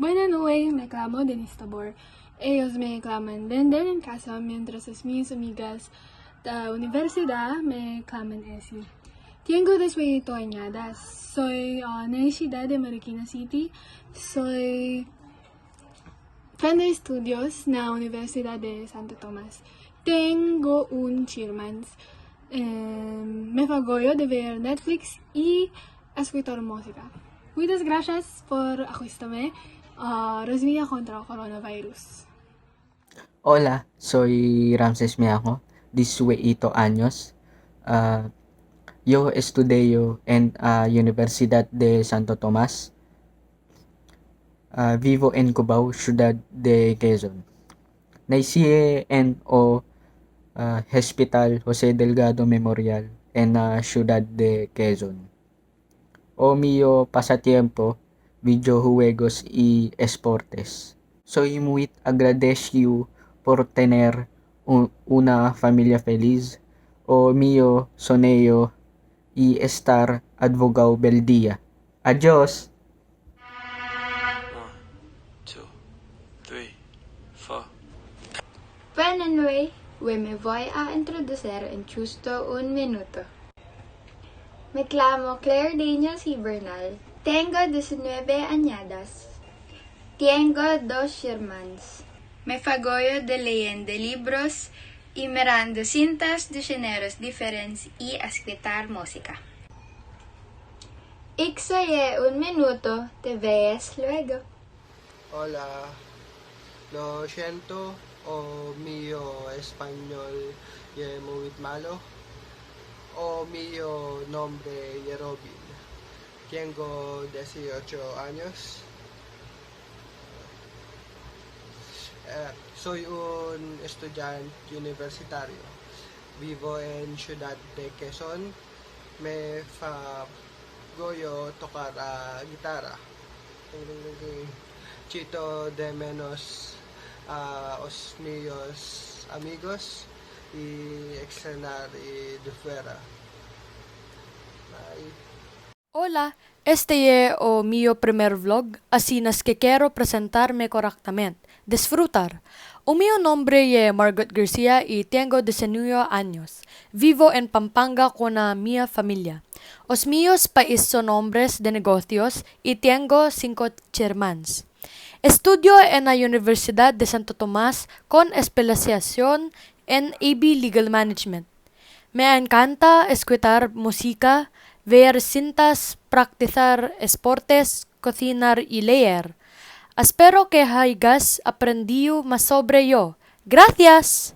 Bueno, me llamo Denise Tabor. Ellos me llaman Denden en casa, mientras mis amigas de la universidad me llaman Essie. Tengo 18 años. Soy Universidad de Marikina City. Soy fan de estudios en la Universidad de Santo Tomás. Tengo un chairman. Me fagoyo de ver Netflix y escuchar música. Muchas gracias por ajustarme. Resmía contra el coronavirus. Hola, soy Ramses Miajo, 18 años. Yo estudio en Universidad de Santo Tomás. Vivo en Cubao, Ciudad de Quezon. Nací en Hospital Jose Delgado Memorial en Ciudad de Quezon. O mío pasatiempo, videojuegos y esportes. Soy muy agradecido por tener una familia feliz. O mío soneo y estar advogado del día. Adiós. 1, 2, 3, 4. Anyway, me voy a introducir en justo un minuto. Me llamo Claire Daniels Bernal. Tengo 19 años. Tengo 2 hermanos. Me fagoyo de leyendo libros y mirando cintas de géneros diferentes y escuchar música. Ixoye un minuto, te ves luego. Hola, lo siento, o mío español es muy malo, o mío nombre es Robin. Tengo 18 años. Soy un estudiante universitario. Vivo en Ciudad de Quezon. Me fagoyo tocar guitarra. Chito de menos a los míos amigos y extrañar y de fuera. Bye. Hola, este es mi primer vlog, así es que quiero presentarme correctamente. Disfrutar. Mi nombre es Margaret Garcia y tengo 19 años. Vivo en Pampanga con mi familia. Los míos países son hombres de negocios y tengo 5 hermanos. Estudio en la Universidad de Santo Tomás con especialización en AB Legal Management. Me encanta escuchar música, ver cintas, practicar esportes, cocinar y leer. Espero que hayas aprendido más sobre yo. Gracias.